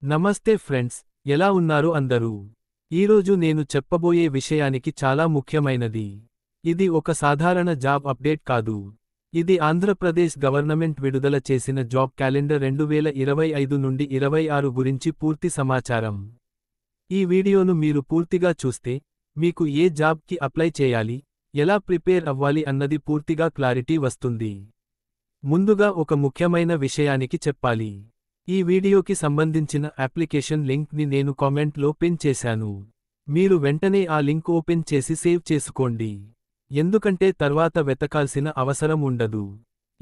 నమస్తే ఫ్రెండ్స్, ఎలా ఉన్నారు అందరూ? ఈరోజు నేను చెప్పబోయే విషయానికి చాలా ముఖ్యమైనది. ఇది ఒక సాధారణ జాబ్ అప్డేట్ కాదు. ఇది ఆంధ్రప్రదేశ్ గవర్నమెంట్ విడుదల చేసిన జాబ్ క్యాలెండర్ 2025 నుండి 26 గురించి పూర్తి సమాచారం. ఈ వీడియోను మీరు పూర్తిగా చూస్తే, మీకు ఏ జాబ్కి అప్లై చేయాలి, ఎలా ప్రిపేర్ అవ్వాలి అన్నది పూర్తిగా క్లారిటీ వస్తుంది. ముందుగా ఒక ముఖ్యమైన విషయానికి చెప్పాలి. ఈ వీడియోకి సంబంధించిన అప్లికేషన్ లింక్ని నేను కామెంట్లో పిన్ చేశాను. మీరు వెంటనే ఆ లింక్ ఓపెన్ చేసి సేవ్ చేసుకోండి. ఎందుకంటే తర్వాత వెతకాల్సిన అవసరం ఉండదు.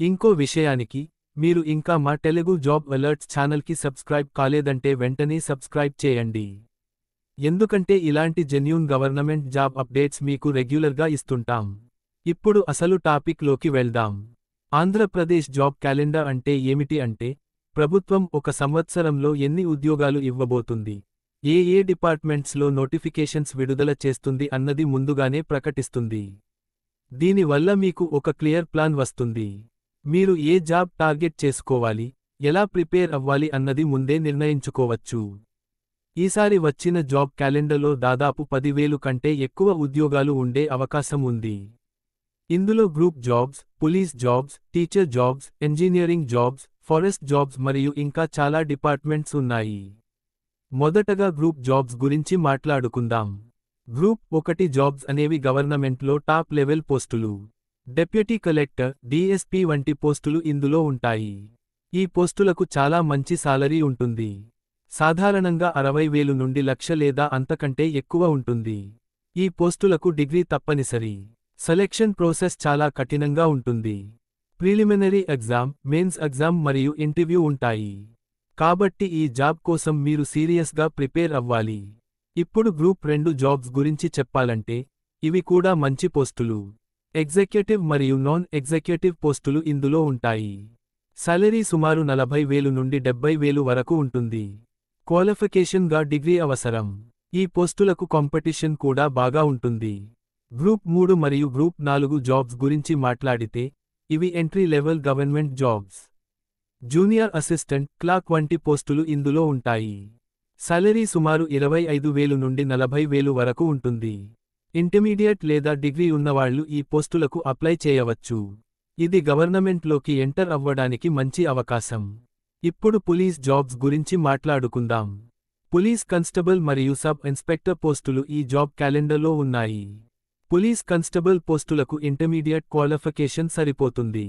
ఇంకో విషయానికి, మీరు ఇంకా మా తెలుగు జాబ్ అలర్ట్స్ ఛానల్కి సబ్స్క్రైబ్ కాలేదంటే వెంటనే సబ్స్క్రైబ్ చేయండి. ఎందుకంటే ఇలాంటి జెన్యూన్ గవర్నమెంట్ జాబ్ అప్డేట్స్ మీకు రెగ్యులర్గా ఇస్తుంటాం. ఇప్పుడు అసలు టాపిక్లోకి వెళ్దాం. ఆంధ్రప్రదేశ్ జాబ్ క్యాలెండర్ అంటే ఏమిటి అంటే, ప్రభుత్వం ఒక సంవత్సరంలో ఎన్ని ఉద్యోగాలు ఇవ్వబోతుంది, ఏ డిపార్ట్మెంట్స్లో నోటిఫికేషన్స్ విడుదల చేస్తుంది అన్నది ముందుగానే ప్రకటిస్తుంది. దీనివల్ల మీకు ఒక క్లియర్ ప్లాన్ వస్తుంది. మీరు ఏ జాబ్ టార్గెట్ చేసుకోవాలి, ఎలా ప్రిపేర్ అవ్వాలి అన్నది ముందే నిర్ణయించుకోవచ్చు. ఈసారి వచ్చిన జాబ్ క్యాలెండర్లో దాదాపు 10,000 కంటే ఎక్కువ ఉద్యోగాలు ఉండే అవకాశం ఉంది. ఇందులో group jobs, police jobs, teacher jobs, engineering jobs, forest jobs మరియు ఇంకా చాలా డిపార్ట్మెంట్స్ ఉన్నాయి. మొదటగా గ్రూప్ జాబ్స్ గురించి మాట్లాడుకుందాం. గ్రూప్ 1 జాబ్స్ అనేవి గవర్నమెంట్లో టాప్ లెవెల్ పోస్టులు. డెప్యూటీ కలెక్టర్, డీఎస్పీ వంటి పోస్టులు ఇందులో ఉంటాయి. ఈ పోస్టులకు చాలా మంచి సాలరీ ఉంటుంది. సాధారణంగా 60,000 నుండి 1,00,000 లేదా అంతకంటే ఎక్కువ ఉంటుంది. ఈ పోస్టులకు డిగ్రీ తప్పనిసరి. సెలెక్షన్ ప్రాసెస్ చాలా కఠినంగా ఉంటుంది. ప్రిలిమినరీ ఎగ్జామ్, మెయిన్స్ ఎగ్జామ్ మరియు ఇంటర్వ్యూ ఉంటాయి. కాబట్టి ఈ జాబ్ కోసం మీరు సీరియస్గా ప్రిపేర్ అవ్వాలి. ఇప్పుడు గ్రూప్ 2 జాబ్స్ గురించి చెప్పాలంటే, ఇవి కూడా మంచి పోస్టులు. ఎగ్జిక్యూటివ్ మరియు నాన్ ఎగ్జిక్యూటివ్ పోస్టులు ఇందులో ఉంటాయి. సాలరీ సుమారు 40,000 నుండి 70,000 వరకు ఉంటుంది. క్వాలిఫికేషన్గా డిగ్రీ అవసరం. ఈ పోస్టులకు కాంపిటీషన్ కూడా బాగా ఉంటుంది. గ్రూప్ 3 మరియు గ్రూప్ 4 జాబ్స్ గురించి మాట్లాడితే, ఇవి entry level government jobs. Junior assistant, clerk వంటి పోస్టులు ఇందులో ఉంటాయి. సాలరీ సుమారు 25,000 నుండి 40,000 వరకు ఉంటుంది. ఇంటర్మీడియట్ లేదా డిగ్రీ ఉన్నవాళ్లు ఈ పోస్టులకు అప్లై చేయవచ్చు. ఇది గవర్నమెంట్లోకి ఎంటర్ అవ్వడానికి మంచి అవకాశం. ఇప్పుడు పోలీస్ జాబ్స్ గురించి మాట్లాడుకుందాం. పోలీస్ కానిస్టేబుల్ మరియు సబ్ ఇన్స్పెక్టర్ పోస్టులు ఈ జాబ్ క్యాలెండర్లో ఉన్నాయి. పోలీస్ కానిస్టేబుల్ పోస్టులకు ఇంటర్మీడియట్ క్వాలిఫికేషన్ సరిపోతుంది.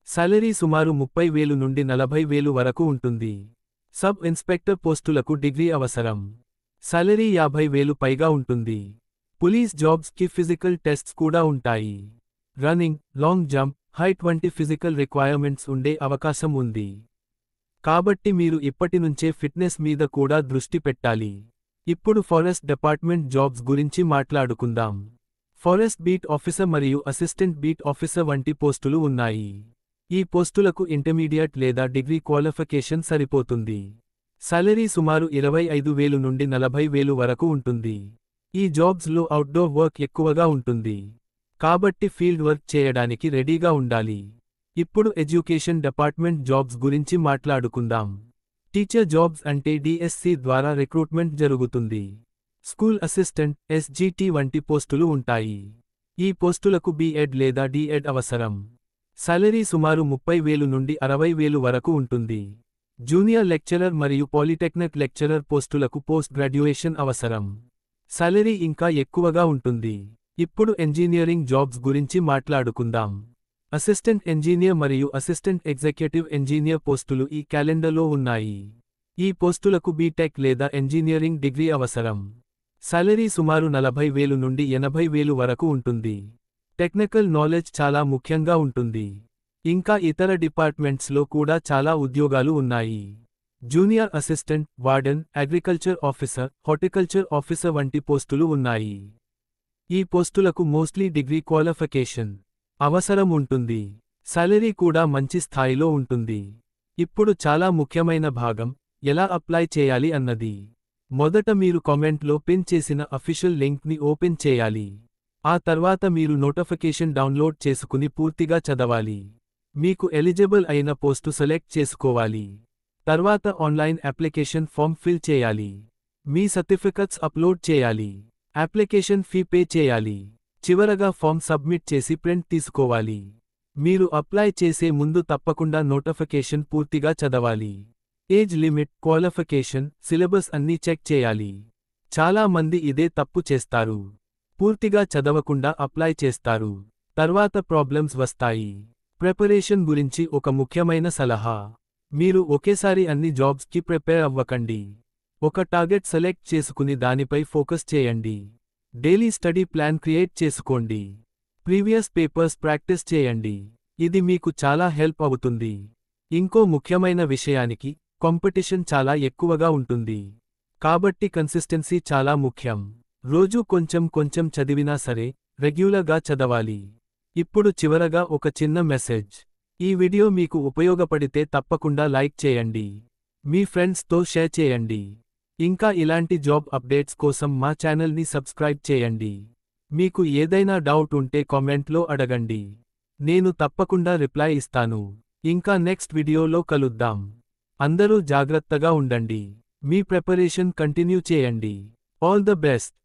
సాలరీ సుమారు 30,000 నుండి 40,000 వరకు ఉంటుంది. సబ్ ఇన్స్పెక్టర్ పోస్టులకు డిగ్రీ అవసరం. సాలరీ 50,000 పైగా ఉంటుంది. పోలీస్ జాబ్స్కి ఫిజికల్ టెస్ట్స్ కూడా ఉంటాయి. రన్నింగ్, లాంగ్ జంప్, హైట్ వంటి ఫిజికల్ రిక్వైర్మెంట్స్ ఉండే అవకాశం ఉంది. కాబట్టి మీరు ఇప్పటి నుంచే ఫిట్నెస్ మీద కూడా దృష్టి పెట్టాలి. ఇప్పుడు ఫారెస్ట్ డిపార్ట్మెంట్ జాబ్స్ గురించి మాట్లాడుకుందాం. ఫారెస్ట్ బీట్ ఆఫీసర్ మరియు అసిస్టెంట్ బీట్ ఆఫీసర్ వంటి పోస్టులు ఉన్నాయి. ఈ పోస్టులకు ఇంటర్మీడియట్ లేదా డిగ్రీ క్వాలిఫికేషన్ సరిపోతుంది. సాలరీ సుమారు 25,000 నుండి 40,000 వరకు ఉంటుంది. ఈ జాబ్స్లో అవుట్డోర్ వర్క్ ఎక్కువగా ఉంటుంది. కాబట్టి ఫీల్డ్ వర్క్ చేయడానికి రెడీగా ఉండాలి. ఇప్పుడు ఎడ్యుకేషన్ డిపార్ట్మెంట్ జాబ్స్ గురించి మాట్లాడుకుందాం. టీచర్ జాబ్స్ అంటే డిఎస్సి ద్వారా రిక్రూట్మెంట్ జరుగుతుంది. స్కూల్ అసిస్టెంట్, ఎస్జిటి వంటి పోస్టులు ఉంటాయి. ఈ పోస్టులకు బిఎడ్ లేదా డిఎడ్ అవసరం. సాలరీ సుమారు 30,000 నుండి 60,000 వరకు ఉంటుంది. జూనియర్ లెక్చరర్ మరియు పాలిటెక్నిక్ లెక్చరర్ పోస్టులకు పోస్ట్ గ్రాడ్యుయేషన్ అవసరం. సాలరీ ఇంకా ఎక్కువగా ఉంటుంది. ఇప్పుడు ఇంజనీరింగ్ జాబ్స్ గురించి మాట్లాడుకుందాం. అసిస్టెంట్ ఇంజనీర్ మరియు అసిస్టెంట్ ఎగ్జిక్యూటివ్ ఇంజనీర్ పోస్టులు ఈ క్యాలెండర్లో ఉన్నాయి. ఈ పోస్టులకు బీటెక్ లేదా ఇంజనీరింగ్ డిగ్రీ అవసరం. సాలరీ సుమారు 40,000 నుండి 80,000 వరకు ఉంటుంది. టెక్నికల్ నాలెడ్జ్ చాలా ముఖ్యంగా ఉంటుంది. ఇంకా ఇతర డిపార్ట్మెంట్స్లో కూడా చాలా ఉద్యోగాలు ఉన్నాయి. Junior assistant, warden, agriculture officer, horticulture officer వంటి పోస్టులు ఉన్నాయి. ఈ పోస్టులకు మోస్ట్లీ డిగ్రీ క్వాలిఫికేషన్ అవసరం ఉంటుంది. సాలరీ కూడా మంచి స్థాయిలో ఉంటుంది. ఇప్పుడు చాలా ముఖ్యమైన భాగం, ఎలా అప్లై చేయాలి అన్నది. మొదట మీరు కామెంట్లో పిన్ చేసిన అఫీషియల్ లింక్ని ఓపెన్ చేయాలి. ఆ తర్వాత మీరు నోటిఫికేషన్ డౌన్లోడ్ చేసుకుని పూర్తిగా చదవాలి. మీకు ఎలిజిబుల్ అయిన పోస్టు సెలెక్ట్ చేసుకోవాలి. తర్వాత ఆన్లైన్ అప్లికేషన్ ఫామ్ ఫిల్ చేయాలి. మీ సర్టిఫికెట్స్ అప్లోడ్ చేయాలి. అప్లికేషన్ ఫీ పే చేయాలి. చివరగా ఫామ్ సబ్మిట్ చేసి ప్రింట్ తీసుకోవాలి. మీరు అప్లై చేసే ముందు తప్పకుండా నోటిఫికేషన్ పూర్తిగా చదవాలి. ఏజ్ లిమిట్, క్వాలిఫికేషన్, సిలబస్ అన్నీ చెక్ చేయాలి. చాలా మంది ఇదే తప్పు చేస్తారు. పూర్తిగా చదవకుండా అప్లై చేస్తారు. తర్వాత ప్రాబ్లమ్స్ వస్తాయి. ప్రిపరేషన్ గురించి ఒక ముఖ్యమైన సలహా. మీరు ఒకేసారి అన్ని జాబ్స్కి ప్రిపేర్ అవ్వకండి. ఒక టార్గెట్ సెలెక్ట్ చేసుకుని దానిపై ఫోకస్ చేయండి. డైలీ స్టడీ ప్లాన్ క్రియేట్ చేసుకోండి. ప్రీవియస్ పేపర్స్ ప్రాక్టీస్ చేయండి. ఇది మీకు చాలా హెల్ప్ అవుతుంది. ఇంకో ముఖ్యమైన విషయానికి, కాంపిటీషన్ చాలా ఎక్కువగా ఉంటుంది. కాబట్టి కన్సిస్టెన్సీ చాలా ముఖ్యం. రోజూ కొంచెం కొంచెం చదివినా సరే, రెగ్యులర్గా చదవాలి. ఇప్పుడు చివరగా ఒక చిన్న మెసేజ్. ఈ వీడియో మీకు ఉపయోగపడితే తప్పకుండా లైక్ చేయండి. మీ ఫ్రెండ్స్తో షేర్ చేయండి. ఇంకా ఇలాంటి జాబ్ అప్డేట్స్ కోసం మా ఛానల్ని సబ్స్క్రైబ్ చేయండి. మీకు ఏదైనా డౌట్ ఉంటే కామెంట్లో అడగండి. నేను తప్పకుండా రిప్లై ఇస్తాను. ఇంకా నెక్స్ట్ వీడియోలో కలుద్దాం. అందరూ జాగ్రత్తగా ఉండండి. మీ ప్రిపరేషన్ కంటిన్యూ చేయండి. All the best.